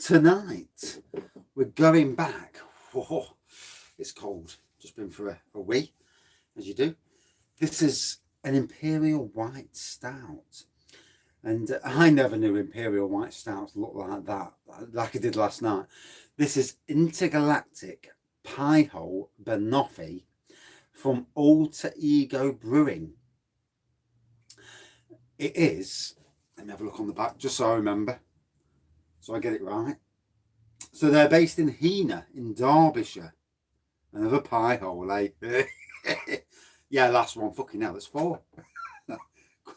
tonight we're going back. Oh, it's cold. Just been for a wee, as you do. This is an Imperial White Stout. And I never knew Imperial White Stouts looked like that, like I did last night. This is Intergalactic Piehole Banoffee from Alter Ego Brewing. It is, let me have a look on the back, just so I remember, so I get it right. So they're based in Heanor in Derbyshire. Another pie hole, eh? Yeah, last one, fucking hell, it's 4.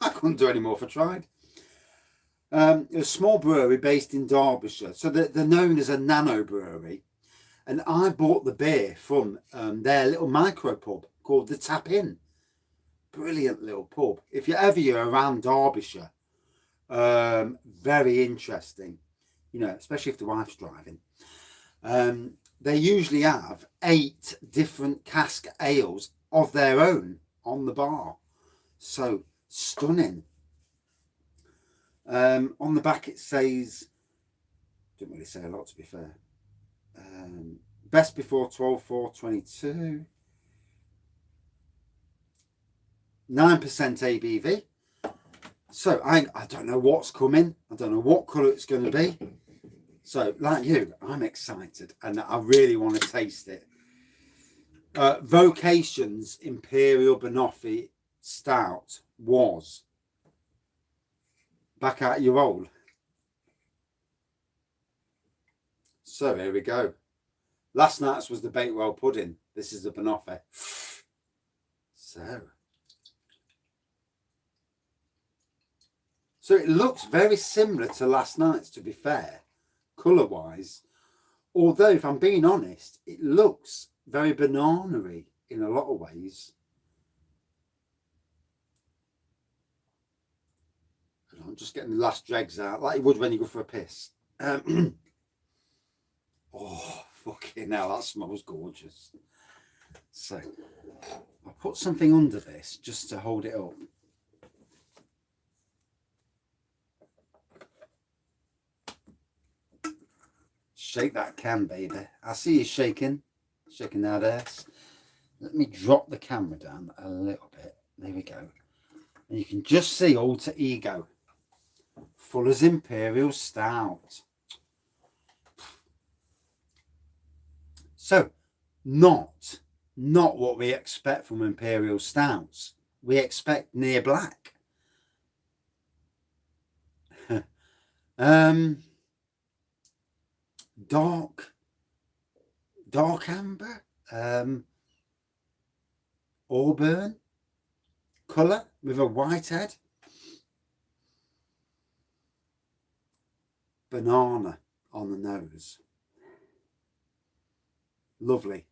I couldn't do any more if I tried. A small brewery based in Derbyshire. So they're known as a nano brewery. And I bought the beer from their little micro pub called the Tap Inn. Brilliant little pub. If you're around Derbyshire, very interesting. You know, especially if the wife's driving. They usually have 8 different cask ales of their own on the bar. So stunning. On the back it says, didn't really say a lot to be fair. Best before 12/4/22. 9% ABV. So I don't know what's coming. I don't know what colour it's going to be. So like you, I'm excited and I really want to taste it. Vocation's Imperial Banoffee Stout was back out your old. So here we go. Last night's was the Bakewell pudding. This is the Banoffee. So it looks very similar to last night's, to be fair, colour wise. Although if I'm being honest, it looks very banana-y in a lot of ways. I'm just getting the last dregs out, like you would when you go for a piss. Oh, fucking hell, that smells gorgeous. So, I'll put something under this just to hold it up. Shake that can, baby. I see you shaking that ass. Let me drop the camera down a little bit. There we go. And you can just see Alter Ego. Fuller's Imperial Stout. So, not what we expect from Imperial Stouts. We expect near black. Dark amber, auburn colour with a white head. Banana on the nose. Lovely,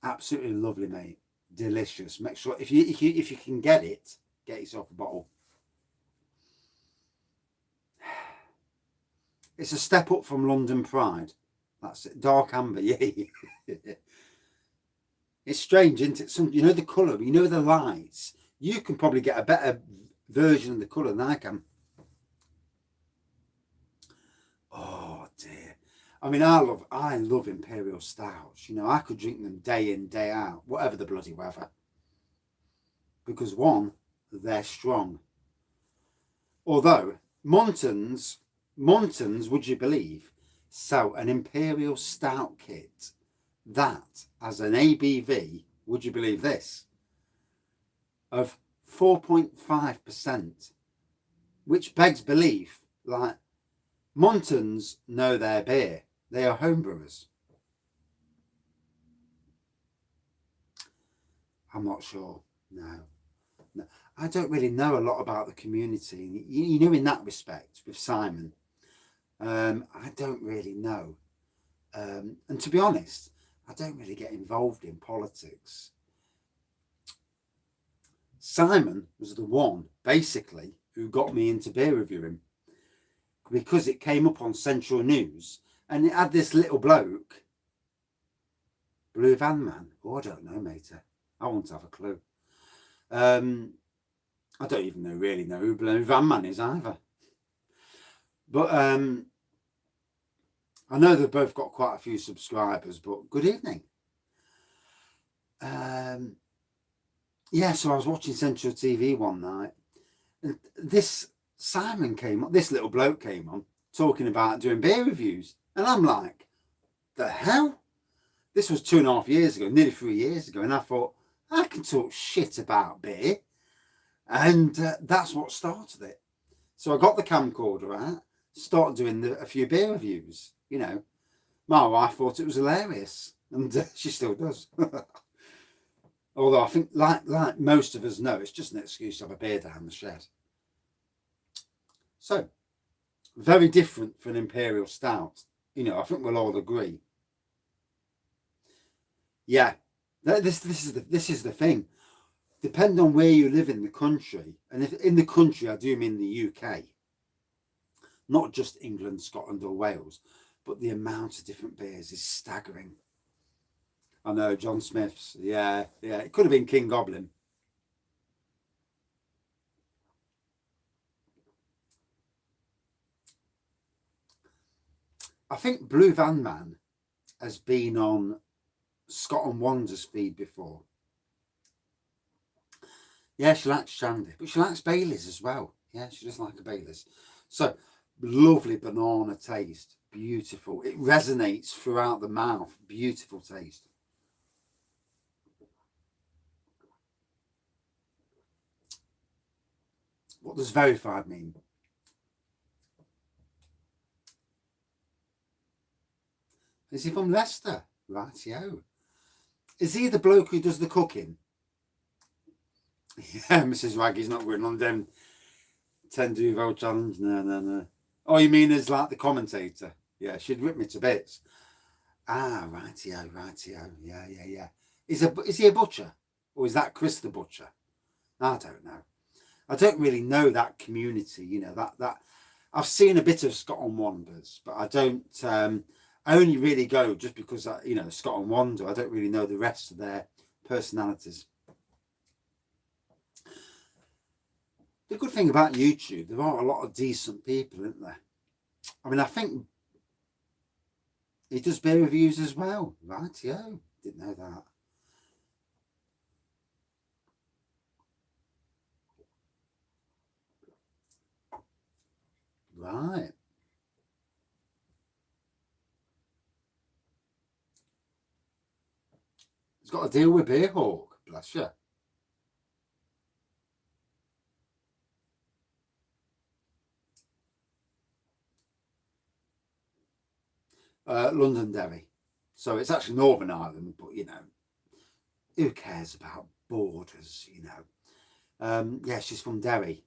absolutely lovely, mate. Delicious. Make sure if you can get it, get yourself a bottle. It's a step up from London Pride. That's it. Dark amber, yeah. It's strange, isn't it? You know the colour, you know the lights. You can probably get a better version of the colour than I can. Oh dear. I mean, I love Imperial Stouts. You know, I could drink them day in, day out, whatever the bloody weather. Because one, they're strong. Although Montans, would you believe, sell an Imperial Stout kit that has an ABV, would you believe this, of 4.5%, which begs belief. Like, Montans know their beer. They are homebrewers. I'm not sure. No. I don't really know a lot about the community. You know, in that respect, with Simon, I don't really know. And to be honest, I don't really get involved in politics. Simon was the one, basically, who got me into beer reviewing, because it came up on Central News and it had this little bloke, Blue Van Man. Oh, I don't know, mate. I won't have a clue. I don't even really know who Blue Van Man is either. But I know they've both got quite a few subscribers, but good evening. Yeah, so I was watching Central TV one night, and this Simon came on, this little bloke came on, talking about doing beer reviews. And I'm like, the hell? This was 2.5 years ago, nearly 3 years ago. And I thought, I can talk shit about beer. And that's what started it. So I got the camcorder out, started doing a few beer reviews. You know, my wife thought it was hilarious, and she still does. Although I think, like most of us know, it's just an excuse to have a beer down the shed. So, very different for an Imperial Stout. You know, I think we'll all agree. Yeah, this is the thing. Depending on where you live in the country, and if in the country I do mean the UK, not just England, Scotland or Wales, but the amount of different beers is staggering. I know, John Smith's, yeah, it could have been King Goblin. I think Blue Van Man has been on Scott and Wander's feed before. Yeah, she likes Shandy, but she likes Baileys as well. Yeah, she does like a Baileys. So, lovely banana taste. Beautiful. It resonates throughout the mouth. Beautiful taste. What does verified mean? Is he from Leicester? Rightio. Is he the bloke who does the cooking? Yeah, Mrs. Wraggys not going on them 10 Duvel challenge. No. Oh, you mean as like the commentator? Yeah, she'd rip me to bits. Ah, rightio. Yeah. Is he a butcher? Or is that Chris the butcher? I don't know. I don't really know that community, you know, that I've seen a bit of Scott and Wonders, but I don't I only really go just because you know, Scott and Wander. I don't really know the rest of their personalities. The good thing about YouTube, there are a lot of decent people, isn't there? I mean, I think he does beer reviews as well. Rightio. Didn't know that. Right. He's got to deal with Beer Hawk. Bless you. Londonderry. So it's actually Northern Ireland, but you know, who cares about borders, you know? Yeah, she's from Derry.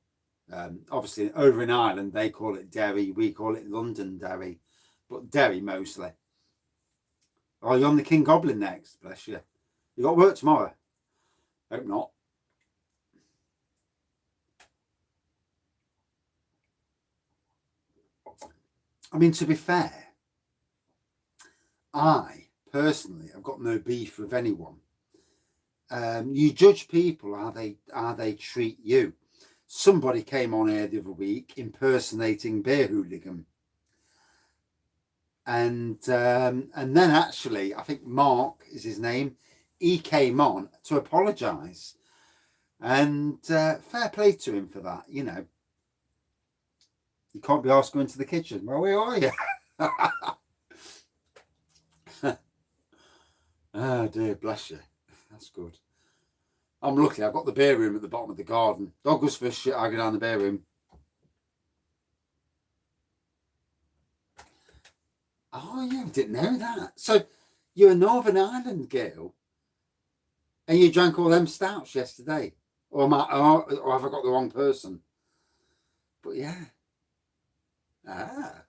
Obviously, over in Ireland, they call it Derry. We call it Londonderry, but Derry mostly. Oh, you're on the King Goblin next. Bless you. You got work tomorrow? Hope not. I mean, to be fair, I personally have got no beef with anyone. You judge people how they treat you. Somebody came on here the other week impersonating Beer Hooligan, and then actually I think Mark is his name. He came on to apologise, and fair play to him for that. You know, you can't be asked going to the kitchen. Well, where are you? Oh dear, bless you. That's good. I'm lucky. I've got the beer room at the bottom of the garden. Dog goes for shit. I go down the beer room. Oh, you didn't know that. So you're a Northern Ireland girl, and you drank all them stouts yesterday, or have I got the wrong person? But yeah, and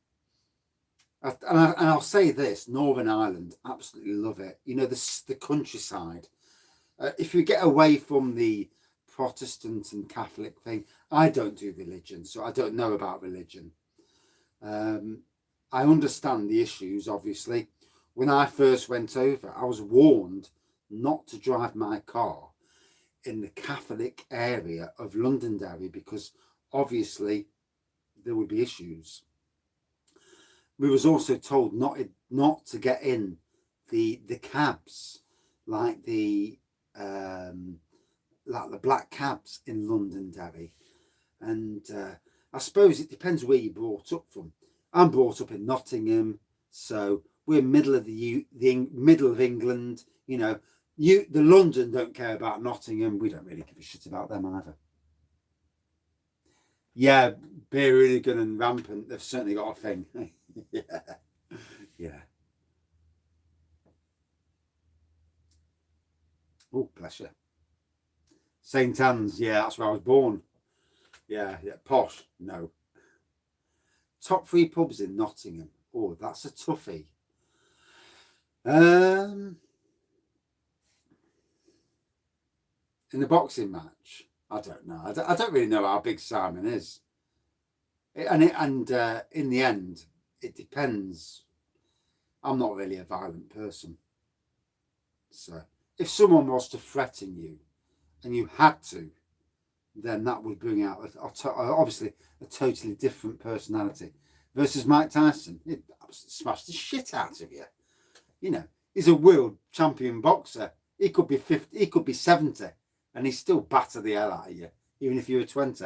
I'll say this: Northern Ireland, absolutely love it. You know, the countryside. If you get away from the Protestant and Catholic thing, I don't do religion, so I don't know about religion. I understand the issues, obviously. When I first went over, I was warned not to drive my car in the Catholic area of Londonderry because obviously there would be issues. we was also told not to get in the cabs, like the black cabs in Londonderry. And I suppose it depends where you're brought up from. I'm brought up in Nottingham, so we're middle of the middle of England. You know, the London don't care about Nottingham. We don't really give a shit about them either. Yeah, beer really good and rampant. They've certainly got a thing. Yeah, yeah. Oh, bless you. St Anne's, yeah, that's where I was born. Yeah, yeah. Posh, no. Top 3 pubs in Nottingham. Oh, that's a toughie. In the boxing match, I don't know. I don't really know how big Simon is. In the end, it depends. I'm not really a violent person. So if someone was to threaten you and you had to, then that would bring out obviously a totally different personality. Versus Mike Tyson, he'd smash the shit out of you. You know, he's a world champion boxer. He could be 50, he could be 70, and he'd still batter the hell out of you, even if you were 20.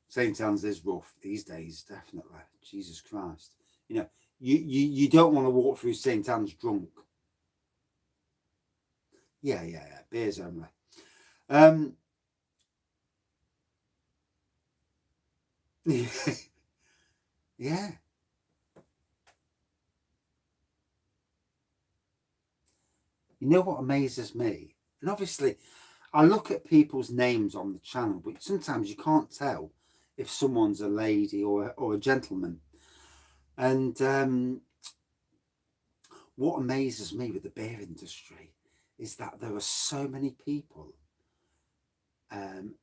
St Anne's is rough these days, definitely. Jesus Christ. You know, you don't want to walk through St Anne's drunk. Yeah. Beers only. Yeah. You know what amazes me? And obviously, I look at people's names on the channel, but sometimes you can't tell if someone's a lady or a gentleman. And what amazes me with the beer industry is that there are so many people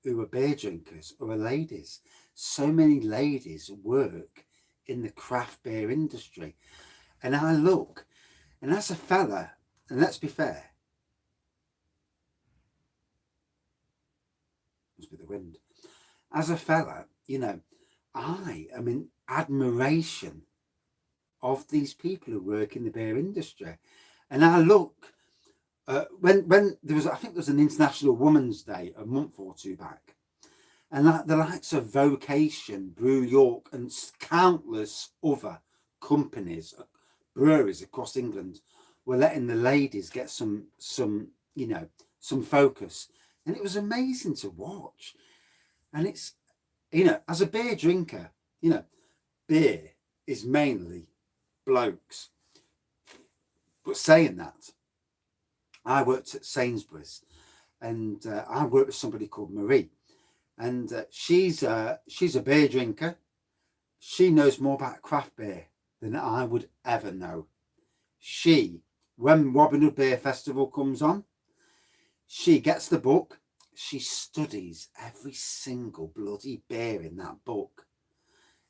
who are beer drinkers or are ladies. So many ladies work in the craft beer industry. And I look, and as a fella, and let's be fair, must be the wind. As a fella, you know, I am in admiration of these people who work in the beer industry. And I look, when there was, I think there was an International Women's Day a month or two back, and the likes of Vocation, Brew York, and countless other companies, breweries across England, were letting the ladies get some you know, some focus, and it was amazing to watch. And it's, you know, as a beer drinker, you know, beer is mainly blokes. But saying that, I worked at Sainsbury's, and I worked with somebody called Marie, and she's a beer drinker. She knows more about craft beer than I would ever know. She, when Robin Hood Beer Festival comes on, she gets the book. She studies every single bloody beer in that book,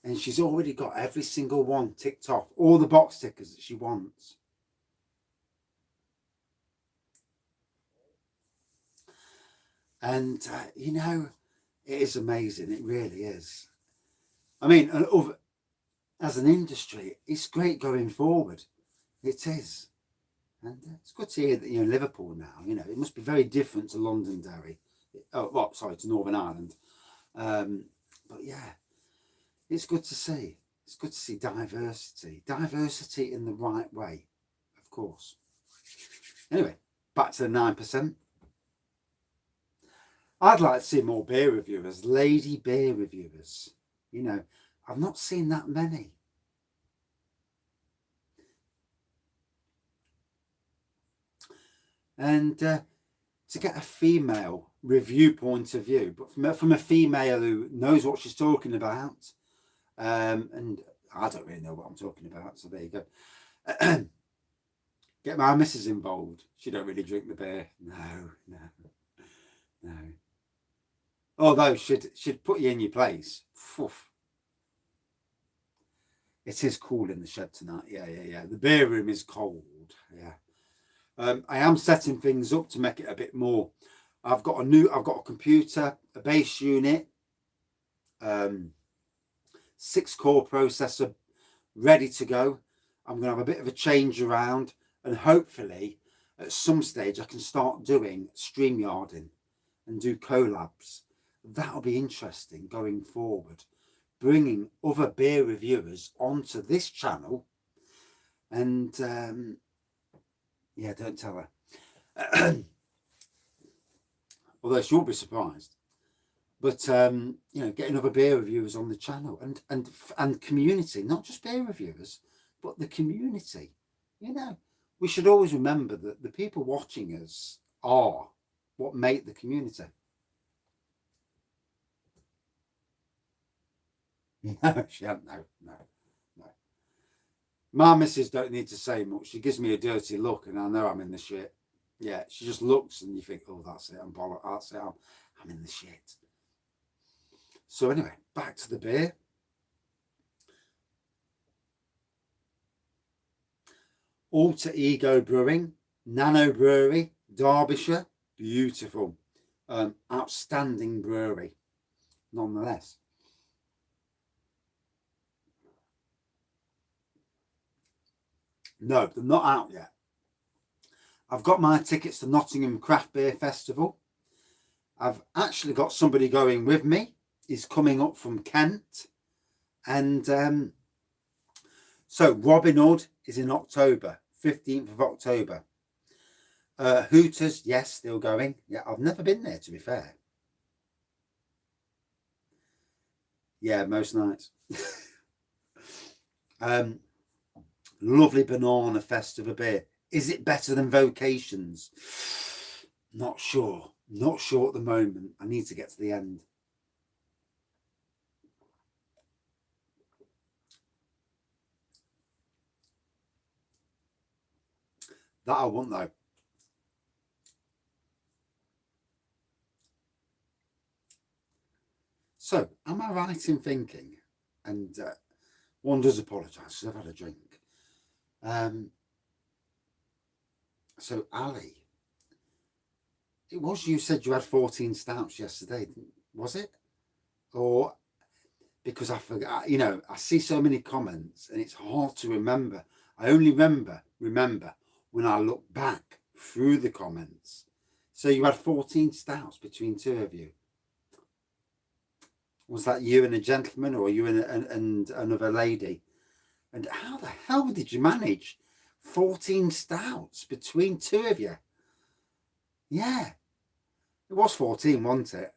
and she's already got every single one ticked off, all the box tickers that she wants. And you know, it is amazing. It really is. I mean, as an industry, it's great going forward. It is. And it's good to hear that you're in Liverpool now. You know, it must be very different to Londonderry. Oh, well, sorry, to Northern Ireland. But yeah, it's good to see. It's good to see diversity. Diversity in the right way, of course. Anyway, back to the 9%. I'd like to see more beer reviewers, lady beer reviewers. You know, I've not seen that many. And to get a female review point of view, but from a female who knows what she's talking about, and I don't really know what I'm talking about, so there you go. Get my missus involved. She don't really drink the beer. No. Although she'd put you in your place. Oof. It is cool in the shed tonight. Yeah. The beer room is cold. Yeah. I am setting things up to make it a bit more I've got a computer, a base unit, 6-core processor ready to go. I'm going to have a bit of a change around, and hopefully at some stage I can start doing StreamYarding and do collabs. That'll be interesting going forward, bringing other beer reviewers onto this channel. And yeah, don't tell her. Although she'll be surprised. But you know, getting other beer reviewers on the channel, and community, not just beer reviewers, but the community. You know, we should always remember that the people watching us are what make the community. No, she hasn't. No. My missus don't need to say much. She gives me a dirty look, and I know I'm in the shit. Yeah, she just looks, and you think, oh, that's it. I'm bollock. That's it. I'm in the shit. So anyway, back to the beer. Alter Ego Brewing, Nano Brewery, Derbyshire. Beautiful. Outstanding brewery, nonetheless. No, they're not out yet. I've got my tickets to Nottingham Craft Beer Festival. I've actually got somebody going with me. He's coming up from Kent. And so Robin Hood is in October, 15th of October. Hooters, yes, still going. Yeah, I've never been there, to be fair. Yeah, most nights. Lovely banana festival beer. Is it better than Vocations? Not sure. Not sure at the moment. I need to get to the end. That I won't know. So, am I right in thinking, and one does apologise because I've had a drink. So, Ali, it was you said you had 14 stouts yesterday, was it? Or because I forgot, you know, I see so many comments and it's hard to remember. I only remember when I look back through the comments. So you had 14 stouts between two of you. Was that you and a gentleman, or you and another lady? And how the hell did you manage 14 stouts between two of you? Yeah, it was 14, wasn't it?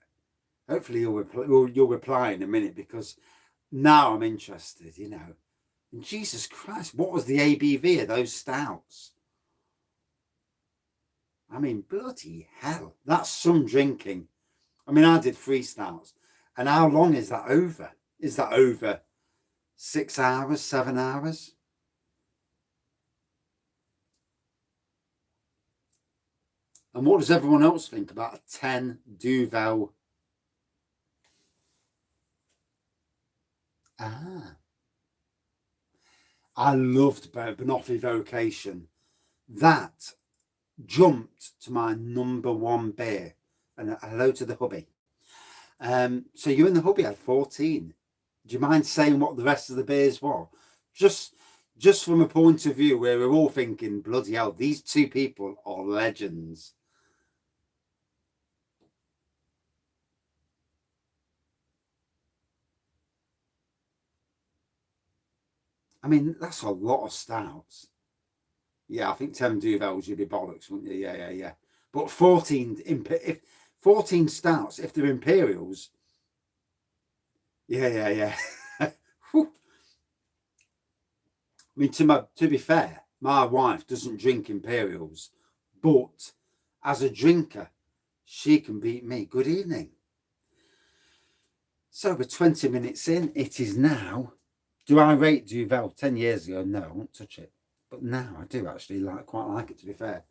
Hopefully you'll reply in a minute, because now I'm interested, you know. And Jesus Christ, what was the ABV of those stouts? I mean, bloody hell, that's some drinking. I mean, I did 3 stouts. And how long is that over? Is that over 6 hours, 7 hours? And what does everyone else think about a 10 Duvel? I loved Banoffee Vocation. That jumped to my #1 beer. And hello to the hubby. So you and the hubby had 14. Do you mind saying what the rest of the beers were? Just from a point of view where we're all thinking, bloody hell, these two people are legends. I mean, that's a lot of stouts. Yeah, I think 10 Duvels, you'd be bollocks, wouldn't you? Yeah. But 14 stouts, if they're Imperials. Yeah. I mean, to be fair, my wife doesn't drink Imperials, but as a drinker, she can beat me. Good evening. So we're 20 minutes in. It is now. Do I rate Duvel? 10 years ago, no, I won't touch it. But now I do actually quite like it, to be fair.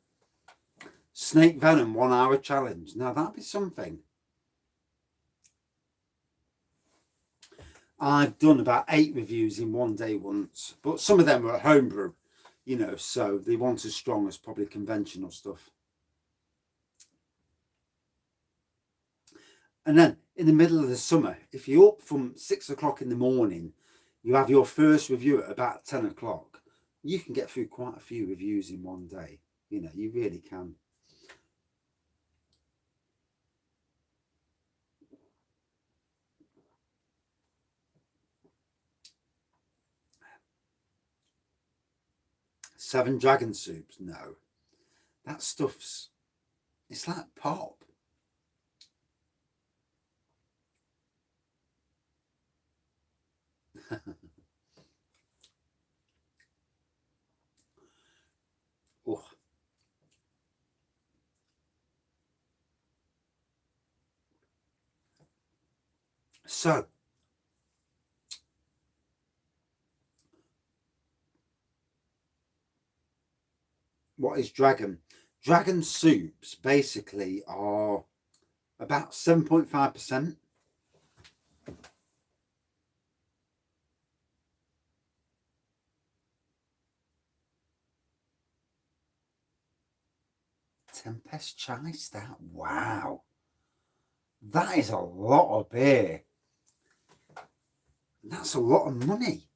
Snake Venom 1 hour challenge. Now that'd be something. I've done about 8 reviews in one day once, but some of them were at homebrew, you know, so they weren't as strong as probably conventional stuff. And then in the middle of the summer, if you're up from 6 o'clock in the morning, you have your first review at about 10 o'clock, you can get through quite a few reviews in one day. You know, you really can. Seven Dragon Soups, no. That stuff's, it's like pop. Oh. So, what is Dragon? Dragon soups basically are about 7.5%. Tempest Chai Stout. Wow. That is a lot of beer. That's a lot of money.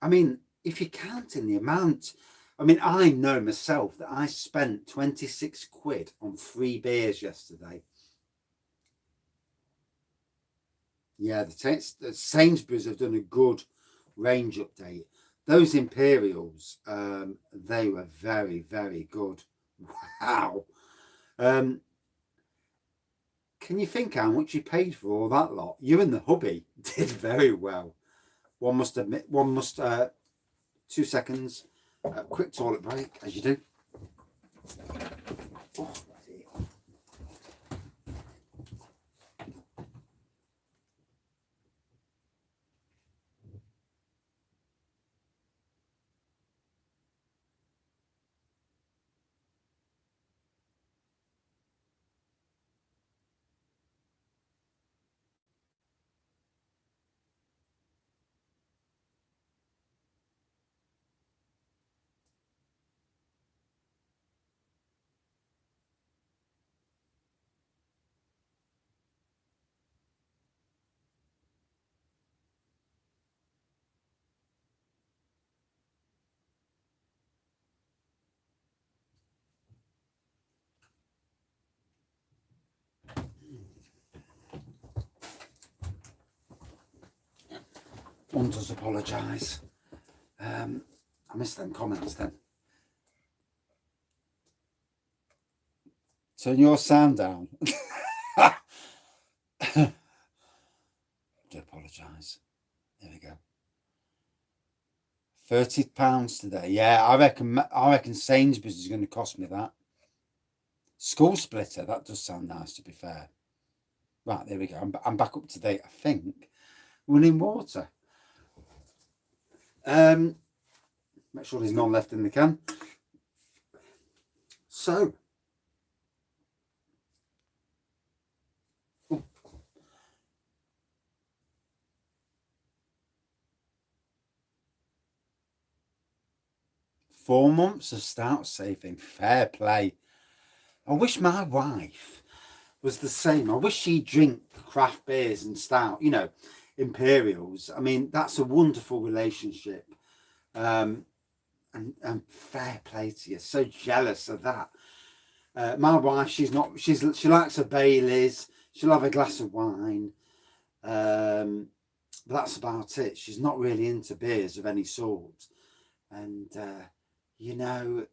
I mean, if you're counting the amount, I mean, I know myself that I spent 26 quid on 3 beers yesterday. Yeah, the Sainsbury's have done a good range update. Those Imperials, they were very, very good. Wow. Can you think how much you paid for all that lot? You and the hubby did very well. One must admit, 2 seconds, quick toilet break, as you do. Oh, one does apologise. I missed them comments then. Turn your sound down. I do apologise. There we go. £30 today. Yeah, I reckon Sainsbury's is going to cost me that. Skull Splitter, that does sound nice, to be fair. Right, there we go. I'm back up to date, I think. Running water. Make sure there's none left in the can. So, ooh. 4 months of stout saving. Fair play. I wish my wife was the same. I wish she'd drink craft beers and stout, you know, Imperials. I mean, that's a wonderful relationship. And fair play to you. So jealous of that. My wife, she likes her Baileys. She'll have a glass of wine. But that's about it. She's not really into beers of any sort. And, you know,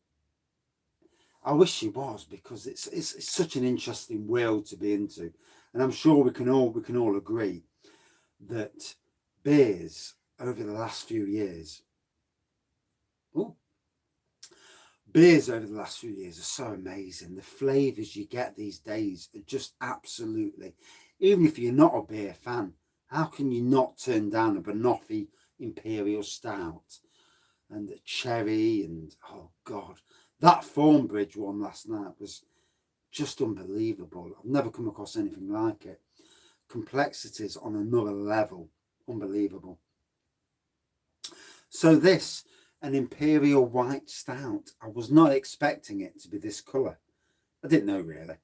I wish she was, because it's such an interesting world to be into. And I'm sure we can all agree that beers over the last few years, beers over the last few years are so amazing. The flavours you get these days are just absolutely, even if you're not a beer fan, how can you not turn down a Banoffee Imperial Stout and a cherry, and oh God, that Thornbridge one last night was just unbelievable. I've never come across anything like it. Complexities on another level. Unbelievable. So this, an Imperial White Stout. I was not expecting it to be this colour. I didn't know, really.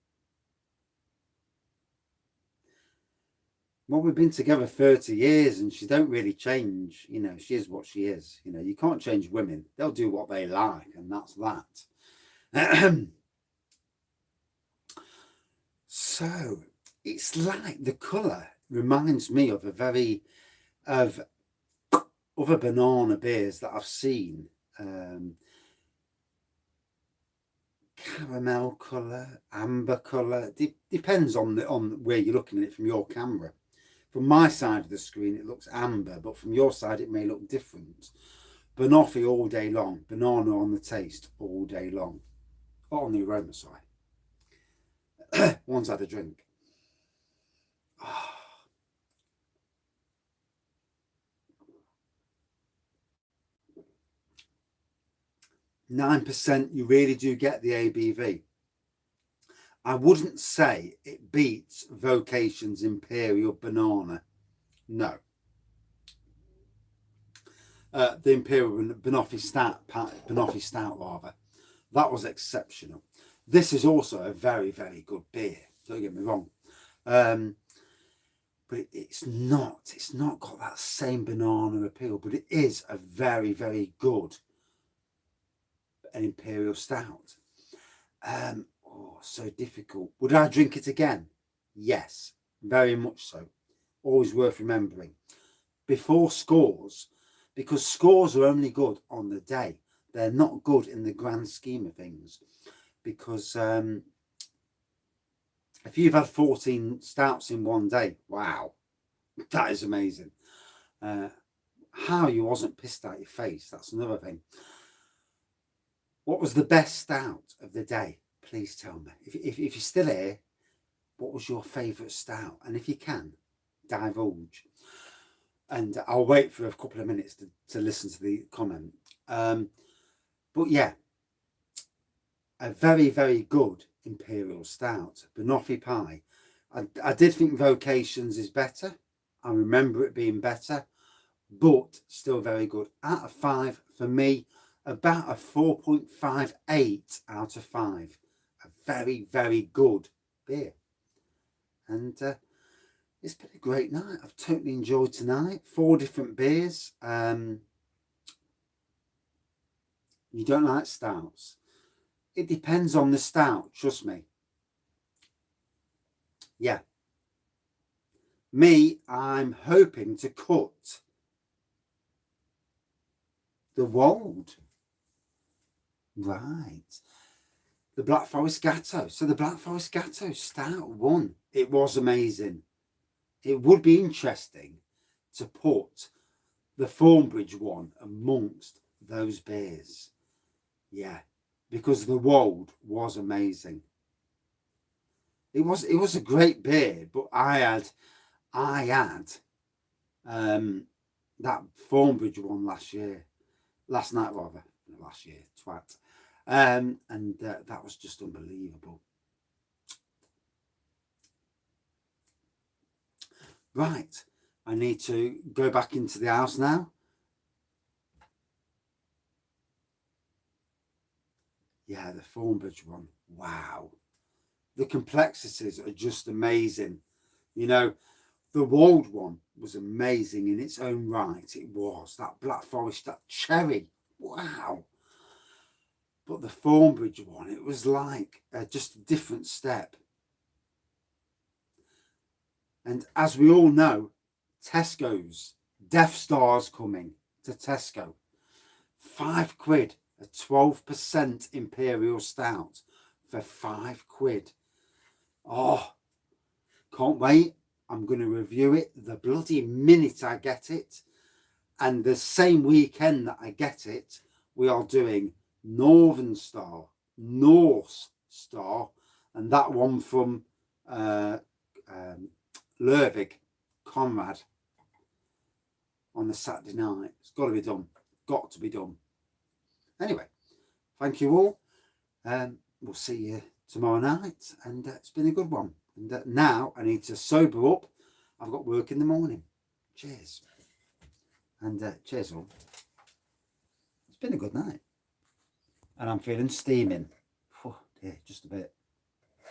Well, we've been together 30 years and she don't really change. You know, she is what she is. You know, you can't change women. They'll do what they like, and that's that. So it's like the colour reminds me of of other banana beers that I've seen. Caramel colour, amber colour. Depends on where you're looking at it from your camera. From my side of the screen, it looks amber, but from your side, it may look different. Banoffee all day long. Banana on the taste all day long. Or on the aroma, sorry. Once had a drink. Oh. 9%, you really do get the ABV. I wouldn't say it beats Vocation's Imperial Banana. No. The Imperial Banoffee Stout rather. That was exceptional. This is also a very, very good beer. Don't get me wrong. But it's not got that same banana appeal, but it is a very, very good Imperial Stout. Oh, so difficult. Would I drink it again? Yes, very much so. Always worth remembering. Before scores, because scores are only good on the day. They're not good in the grand scheme of things. Because if you've had 14 stouts in one day, wow, that is amazing. How you wasn't pissed out your face, that's another thing. What was the best stout of the day? Please tell me. If you're still here, what was your favourite stout? And if you can, divulge. And I'll wait for a couple of minutes to listen to the comment. But yeah, a very, very good Imperial Stout. Banoffee pie. I did think Vocations is better. I remember it being better, but still very good. Out of 5, for me, about a 4.58 out of 5. A very, very good beer. And it's been a great night. I've totally enjoyed tonight. 4 different beers. You don't like stouts? It depends on the stout, trust me. Yeah. Me, I'm hoping to cut the Wold. Right. The Black Forest Gatto. So the Black Forest Gatto Stout won. It was amazing. It would be interesting to put the Thornbridge one amongst those beers. Yeah. Because the Wold was amazing. It was a great beer, but I had that Thornbridge one last night rather, last year, twat. And that was just unbelievable. Right, I need to go back into the house now. Yeah, the Thornbridge one. Wow. The complexities are just amazing. You know, the Wold one was amazing in its own right. It was. That Black Forest, that cherry. Wow. But the Thornbridge one, it was like just a different step. And as we all know, Tesco's, Death Star's coming to Tesco. £5, a 12% Imperial Stout for £5. Oh, can't wait. I'm going to review it the bloody minute I get it. And the same weekend that I get it, we are doing Northern Star, North Star, and that one from Lervig, Conrad, on the Saturday night. It's got to be done. Got to be done. Anyway, thank you all. We'll see you tomorrow night. And it's been a good one. And now I need to sober up. I've got work in the morning. Cheers. And cheers all. It's been a good night. And I'm feeling steaming. Oh dear, just a bit.